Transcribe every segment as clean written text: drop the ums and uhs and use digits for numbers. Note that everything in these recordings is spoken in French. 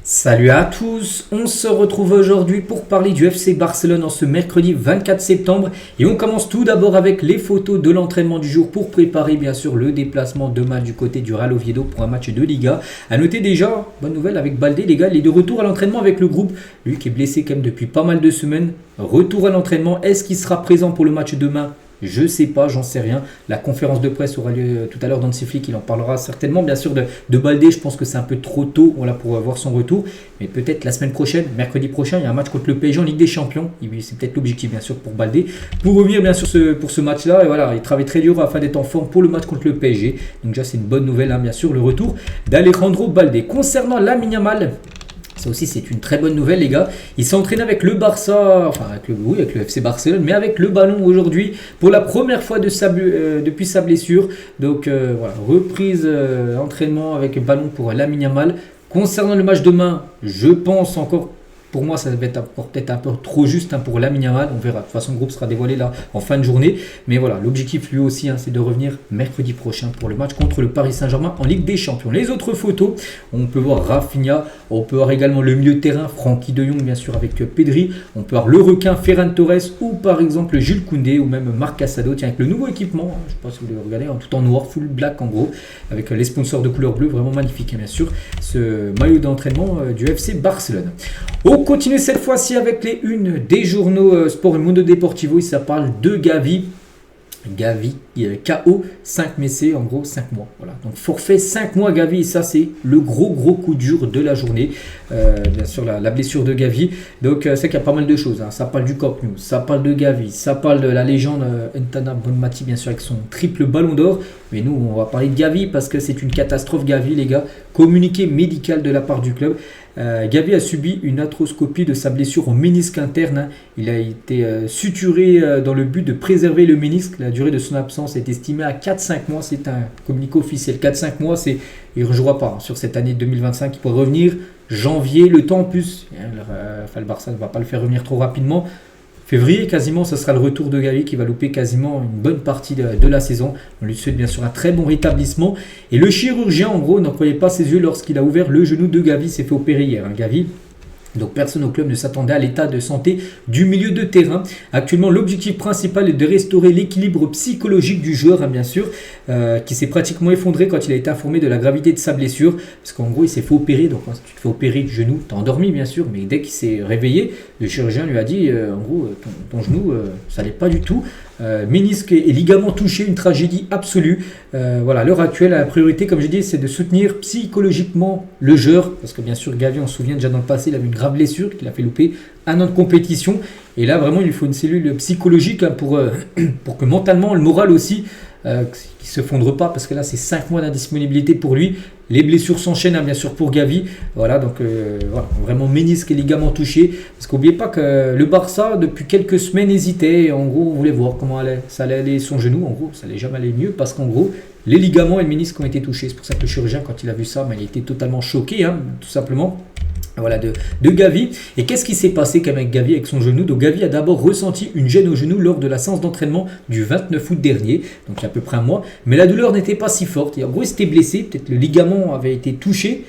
Salut à tous, on se retrouve aujourd'hui pour parler du FC Barcelone en ce mercredi 24 septembre et on commence tout d'abord avec les photos de l'entraînement du jour pour préparer bien sûr le déplacement demain du côté du Real Oviedo pour un match de Liga. A noter déjà, bonne nouvelle avec Baldé les gars, il est de retour à l'entraînement avec le groupe, lui qui est blessé quand même depuis pas mal de semaines. Retour à l'entraînement, est-ce qu'il sera présent pour le match demain ? Je sais pas, j'en sais rien. La conférence de presse aura lieu tout à l'heure dans Hansi Flick, il en parlera certainement. Bien sûr, de Baldé, je pense que c'est un peu trop tôt pour voir son retour. Mais peut-être la semaine prochaine, mercredi prochain, il y a un match contre le PSG en Ligue des Champions. C'est peut-être l'objectif, bien sûr, pour Baldé. Pour revenir, bien sûr, pour ce match-là, et voilà, il travaille très dur afin d'être en forme pour le match contre le PSG. Donc, déjà, c'est une bonne nouvelle, bien sûr, le retour d'Alejandro Baldé. Concernant Lamine Yamal, ça aussi c'est une très bonne nouvelle les gars. Il s'est entraîné avec le Barça, enfin avec le FC Barcelone, mais avec le ballon aujourd'hui pour la première fois depuis sa blessure. Donc voilà, reprise entraînement avec le ballon pour Lamine Yamal. Concernant le match demain, je pense encore, pour moi ça va être encore peut-être un peu trop juste pour Lamine Yamal. On verra, de toute façon le groupe sera dévoilé là en fin de journée. Mais voilà, l'objectif lui aussi c'est de revenir mercredi prochain pour le match contre le Paris Saint-Germain en Ligue des Champions. Les autres photos, on peut voir Rafinha, on peut voir également le milieu de terrain, Frenkie de Jong bien sûr avec Pedri, on peut voir le requin Ferran Torres ou par exemple Jules Koundé ou même Marc Casado, tiens avec le nouveau équipement, je ne sais pas si vous le regardez, tout en noir, full black en gros, avec les sponsors de couleur bleue, vraiment magnifique bien sûr, ce maillot d'entraînement du FC Barcelone. On continue cette fois-ci avec les unes des journaux Sport et Mundo Deportivo, ça parle de Gavi, KO, 5 Messi, en gros 5 mois. Voilà. Donc forfait 5 mois Gavi, et ça c'est le gros coup dur de la journée. Bien sûr la blessure de Gavi. Donc c'est qu'il y a pas mal de choses. Ça parle du Camp Nou, ça parle de Gavi, ça parle de la légende Ntana Bonmati bien sûr avec son triple ballon d'or. Mais nous on va parler de Gavi parce que c'est une catastrophe Gavi les gars. Communiqué médical de la part du club. Gavi a subi une arthroscopie de sa blessure au ménisque interne. Il a été suturé dans le but de préserver le ménisque. La durée de son absence est estimée à 4-5 mois. C'est un communiqué officiel. 4-5 mois, il ne rejouera pas sur cette année 2025. Il pourrait revenir janvier. Le temps en plus, le Barça ne va pas le faire revenir trop rapidement. Février, quasiment, ce sera le retour de Gavi qui va louper quasiment une bonne partie de la saison. On lui souhaite bien sûr un très bon rétablissement. Et le chirurgien, en gros, n'en croyait pas ses yeux lorsqu'il a ouvert le genou de Gavi. S'est fait opérer hier. Gavi. Donc personne au club ne s'attendait à l'état de santé du milieu de terrain. Actuellement, l'objectif principal est de restaurer l'équilibre psychologique du joueur, bien sûr, qui s'est pratiquement effondré quand il a été informé de la gravité de sa blessure. Parce qu'en gros, il s'est fait opérer. Donc quand tu te fais opérer du genou, tu es endormi, bien sûr. Mais dès qu'il s'est réveillé, le chirurgien lui a dit, en gros, ton genou, ça n'allait pas du tout. Ménisque et ligaments touchés, une tragédie absolue. Voilà, à l'heure actuelle, la priorité, comme j'ai dit, c'est de soutenir psychologiquement le joueur. Parce que bien sûr, Gavi, on se souvient déjà dans le passé, il avait une grave blessure qui l'a fait louper un an de compétition. Et là, vraiment, il lui faut une cellule psychologique pour que mentalement, le moral aussi, qui ne se fondre pas. Parce que là, c'est 5 mois d'indisponibilité pour lui. Les blessures s'enchaînent, bien sûr, pour Gavi. Voilà, donc voilà, vraiment ménisque et ligaments touchés. Parce qu'oubliez pas que le Barça, depuis quelques semaines, hésitait. En gros, on voulait voir comment ça allait aller son genou. En gros, ça allait jamais aller mieux parce qu'en gros, les ligaments et le ménisque ont été touchés. C'est pour ça que le chirurgien, quand il a vu ça, il a été totalement choqué, tout simplement. Voilà, de Gavi. Et qu'est-ce qui s'est passé quand même avec Gavi, avec son genou? Donc Gavi a d'abord ressenti une gêne au genou lors de la séance d'entraînement du 29 août dernier, donc il y a à peu près un mois. Mais la douleur n'était pas si forte. Et en gros, il s'était blessé, peut-être le ligament avait été touché.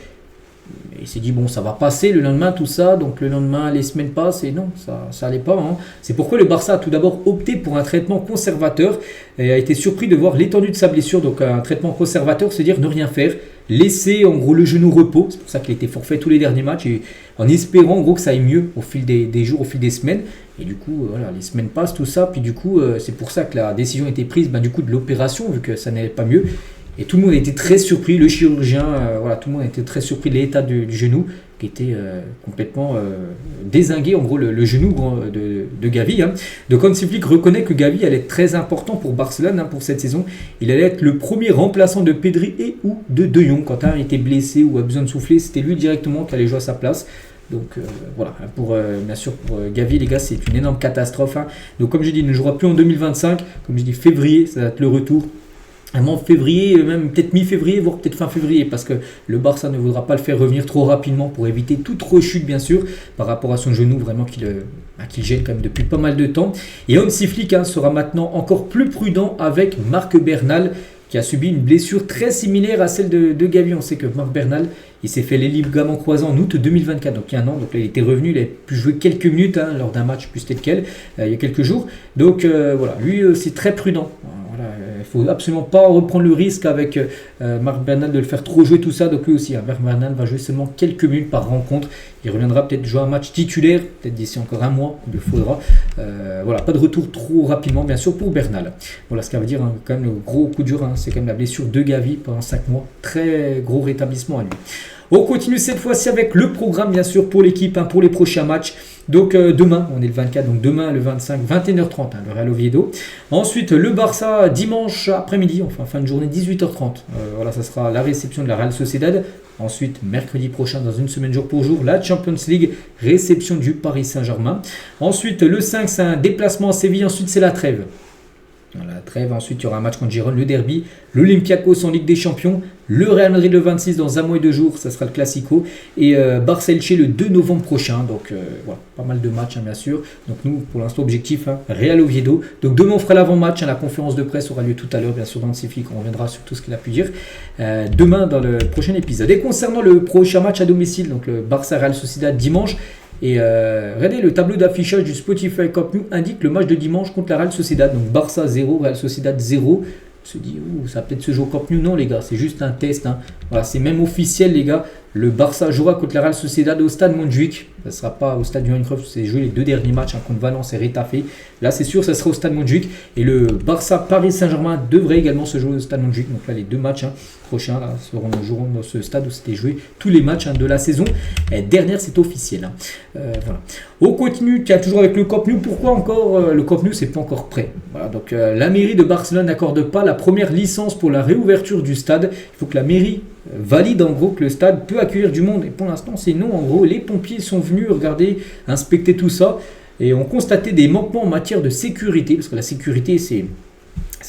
Et il s'est dit, bon, ça va passer le lendemain, tout ça. Donc le lendemain, les semaines passent et non, ça n'allait pas. C'est pourquoi le Barça a tout d'abord opté pour un traitement conservateur et a été surpris de voir l'étendue de sa blessure. Donc un traitement conservateur, c'est-à-dire ne rien faire. Laisser en gros le genou repos, c'est pour ça qu'il a été forfait tous les derniers matchs et en espérant en gros que ça aille mieux au fil des jours, au fil des semaines. Et du coup, voilà, les semaines passent, tout ça, puis du coup, c'est pour ça que la décision a été prise du coup de l'opération, vu que ça n'allait pas mieux. Et tout le monde a été très surpris, le chirurgien, tout le monde a été très surpris de l'état du genou, qui était complètement dézingué, en gros, le genou de Gavi. Donc Hansi Flick reconnaît que Gavi allait être très important pour Barcelone pour cette saison. Il allait être le premier remplaçant de Pedri et ou de De Jong. Quand un était blessé ou a besoin de souffler, c'était lui directement qui allait jouer à sa place. Donc voilà, bien sûr pour Gavi les gars, c'est une énorme catastrophe. Donc comme je dis, il ne jouera plus en 2025. Comme je dis, février, ça va être le retour. En février, même peut-être mi-février, voire peut-être fin février, parce que le Barça ne voudra pas le faire revenir trop rapidement pour éviter toute rechute, bien sûr, par rapport à son genou, vraiment qu'il gêne quand même depuis pas mal de temps. Et Hansi Flick sera maintenant encore plus prudent avec Marc Bernal. qui a subi une blessure très similaire à celle de Gavi. On sait que Marc Bernal, il s'est fait les ligaments croisés en août 2024, donc il y a un an. Donc là, il était revenu, il a pu jouer quelques minutes lors d'un match, plus c'était lequel, il y a quelques jours. Donc voilà, lui, c'est très prudent. Voilà, il ne faut absolument pas reprendre le risque avec Marc Bernal de le faire trop jouer tout ça. Donc lui aussi, Marc Bernal va jouer seulement quelques minutes par rencontre. Il reviendra peut-être jouer un match titulaire, peut-être d'ici encore un mois, il le faudra. Voilà, pas de retour trop rapidement, bien sûr, pour Bernal. Voilà ce qui veut dire quand même le gros coup dur, c'est quand même la blessure de Gavi pendant 5 mois. Très gros rétablissement à lui. On continue cette fois-ci avec le programme, bien sûr, pour l'équipe, pour les prochains matchs. Donc demain, on est le 24, donc demain le 25, 21h30, le Real Oviedo. Ensuite, le Barça, dimanche après-midi, enfin fin de journée, 18h30. Voilà, ça sera la réception de la Real Sociedad. Ensuite, mercredi prochain, dans une semaine jour pour jour, la Champions League, réception du Paris Saint-Germain. Ensuite, le 5, c'est un déplacement à Séville. Ensuite, c'est la trêve. La trêve, ensuite il y aura un match contre Girone, le derby, l'Olympiakos en Ligue des Champions, le Real Madrid le 26 dans un mois et 2 jours, ça sera le Classico, et Barça-Elche le 2 novembre prochain, donc voilà, pas mal de matchs bien sûr. Donc nous pour l'instant objectif, Real Oviedo. Donc demain on fera l'avant-match, la conférence de presse aura lieu tout à l'heure bien sûr dans le Cific, on reviendra sur tout ce qu'il a pu dire demain dans le prochain épisode. Et concernant le prochain match à domicile, donc le Barça-Real Sociedad dimanche, et regardez, le tableau d'affichage du Spotify Cup New indique le match de dimanche contre la Real Sociedad. Donc Barça 0, Real Sociedad 0. On se dit, ça va peut-être se jouer au Cup New. Non les gars, c'est juste un test. Voilà, c'est même officiel les gars. Le Barça jouera contre la Real Sociedad au stade Montjuic. Ça ne sera pas au stade Johan Cruyff, c'est joué les 2 derniers matchs contre Valence et Retafe. Là c'est sûr, ça sera au stade Montjuic. Et le Barça Paris Saint-Germain devrait également se jouer au stade Montjuic. Donc là les 2 matchs prochains joueront dans ce stade où c'était joué tous les matchs de la saison dernière, c'est officiel. Voilà. On continue, toujours avec le Camp Nou. Pourquoi encore le Camp Nou, c'est pas encore prêt. Voilà, donc la mairie de Barcelone n'accorde pas la première licence pour la réouverture du stade. Il faut que la mairie valide en gros que le stade peut accueillir du monde. Et pour l'instant, c'est non. En gros, les pompiers sont venus regarder, inspecter tout ça et ont constaté des manquements en matière de sécurité. Parce que la sécurité, c'est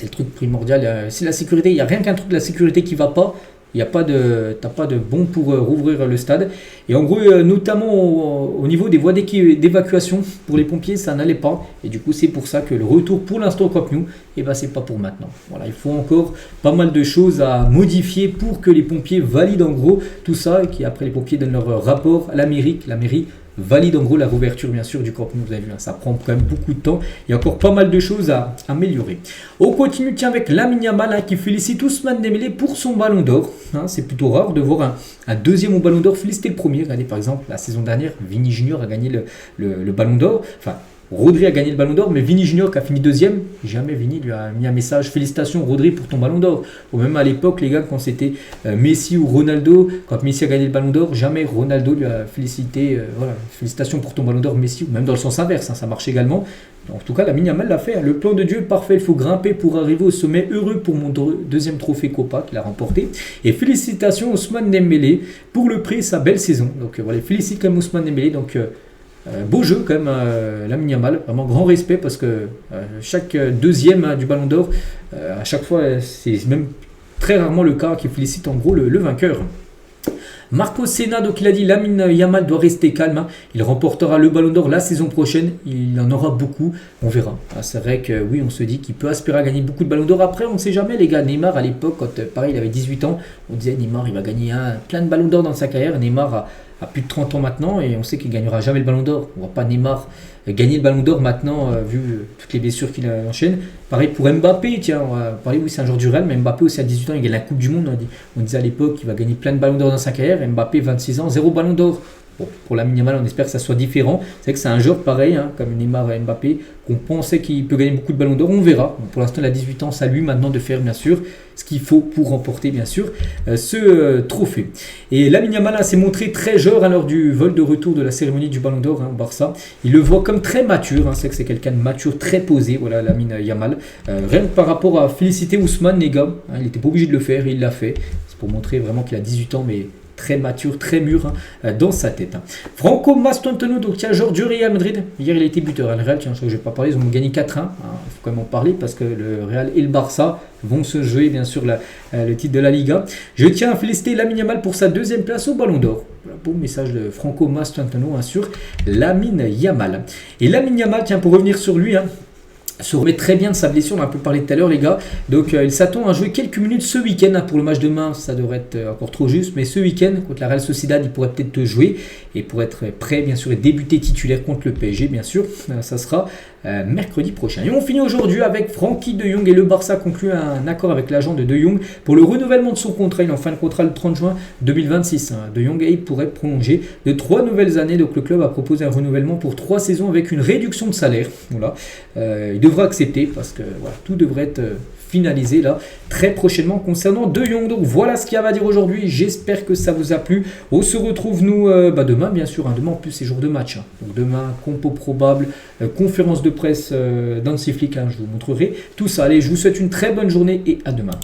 le truc primordial. C'est la sécurité. Il n'y a rien qu'un truc de la sécurité qui ne va pas. Il n'y a pas de bon pour rouvrir le stade. Et en gros, notamment au niveau des voies d'évacuation pour les pompiers, ça n'allait pas. Et du coup, c'est pour ça que le retour pour l'instant au Camp Nou, c'est pas pour maintenant. Voilà, il faut encore pas mal de choses à modifier pour que les pompiers valident en gros tout ça. Et qu'après les pompiers donnent leur rapport à la mairie. La mairie valide en gros la réouverture bien sûr du Camp Nou. Vous avez vu, ça prend quand même beaucoup de temps. Il y a encore pas mal de choses à améliorer. On continue avec Lamine Yamal qui félicite Ousmane Dembélé pour son ballon d'or. C'est plutôt rare de voir un deuxième au ballon d'or féliciter le premier. Regardez par exemple la saison dernière, Vini Junior a gagné le ballon d'or. Enfin, Rodri a gagné le ballon d'or, mais Vini Junior qui a fini deuxième, jamais Vini lui a mis un message félicitations Rodri pour ton ballon d'or. Ou même à l'époque les gars, quand c'était Messi ou Ronaldo, quand Messi a gagné le ballon d'or, jamais Ronaldo lui a félicité félicitations pour ton ballon d'or Messi, ou même dans le sens inverse, ça marche également. En tout cas Lamine Yamal l'a fait, le plan de Dieu est parfait, il faut grimper pour arriver au sommet, heureux pour mon deuxième trophée Copa qu'il a remporté. Et félicitations Ousmane Dembélé pour le prix, sa belle saison. Donc voilà, félicite quand même Ousmane Dembélé. Donc beau jeu quand même, Lamine Yamal, vraiment grand respect parce que chaque deuxième du Ballon d'Or, à chaque fois c'est même très rarement le cas qui félicite en gros le vainqueur. Marco Senna, donc il a dit Lamine Yamal doit rester calme, il remportera le Ballon d'Or la saison prochaine, il en aura beaucoup, on verra. C'est vrai que oui, on se dit qu'il peut aspirer à gagner beaucoup de Ballons d'Or. Après on ne sait jamais les gars, Neymar à l'époque quand pareil il avait 18 ans, on disait Neymar il va gagner plein de Ballons d'Or dans sa carrière. Neymar a plus de 30 ans maintenant et on sait qu'il ne gagnera jamais le Ballon d'Or. On ne voit pas Neymar gagner le Ballon d'Or maintenant vu toutes les blessures qu'il enchaîne. Pareil pour Mbappé, tiens, on va parler, oui c'est un joueur du Real, mais Mbappé aussi à 18 ans il gagne la Coupe du Monde. On disait à l'époque qu'il va gagner plein de Ballons d'Or dans sa carrière. Mbappé 26 ans, 0 Ballon d'Or. Bon, pour Lamine Yamal, on espère que ça soit différent. C'est vrai que c'est un joueur pareil, comme Neymar et Mbappé, qu'on pensait qu'il peut gagner beaucoup de ballons d'or. On verra. Donc pour l'instant, il a 18 ans. C'est à lui maintenant de faire, bien sûr, ce qu'il faut pour remporter, bien sûr, ce trophée. Et Lamine Yamal s'est montré très jeune lors du vol de retour de la cérémonie du ballon d'or au Barça. Il le voit comme très mature. C'est que c'est quelqu'un de mature, très posé. Voilà, Lamine Yamal. Rien que par rapport à féliciter Ousmane, les gars, il n'était pas obligé de le faire. Il l'a fait. C'est pour montrer vraiment qu'il a 18 ans, mais très mature, très mûr dans sa tête. Franco Mastantuono, donc tiens, joueur du Real Madrid. Hier, il a été buteur. Le Real, tiens, je ne vais pas parler, ils ont gagné 4-1. Il faut quand même en parler parce que le Real et le Barça vont se jouer, bien sûr, le titre de la Liga. Je tiens à féliciter Lamine Yamal pour sa deuxième place au Ballon d'Or. Voilà, beau message de Franco Mastantuono sur Lamine Yamal. Et Lamine Yamal, tiens, pour revenir sur lui, se remet très bien de sa blessure, on en a un peu parlé tout à l'heure les gars, donc il s'attend à jouer quelques minutes ce week-end, hein, pour le match demain ça devrait être encore trop juste, mais ce week-end contre la Real Sociedad il pourrait peut-être jouer, et pour être prêt bien sûr et débuter titulaire contre le PSG bien sûr, ça sera mercredi prochain. Et on finit aujourd'hui avec Frenkie de Jong, et le Barça conclut un accord avec l'agent de Jong pour le renouvellement de son contrat, il est en fin de contrat le 30 juin 2026, hein. De Jong il pourrait prolonger de 3 nouvelles années, donc le club a proposé un renouvellement pour 3 saisons avec une réduction de salaire, voilà. Il devra accepter parce que voilà, tout devrait être finalisé là très prochainement concernant De Jong. Donc voilà ce qu'il y a à dire aujourd'hui, j'espère que ça vous a plu. On se retrouve nous demain bien sûr, hein. Demain en plus c'est jour de match, hein. Donc demain compo probable, conférence de presse d'Hansi Flick, hein. Je vous montrerai tout ça. Allez, je vous souhaite une très bonne journée et à demain.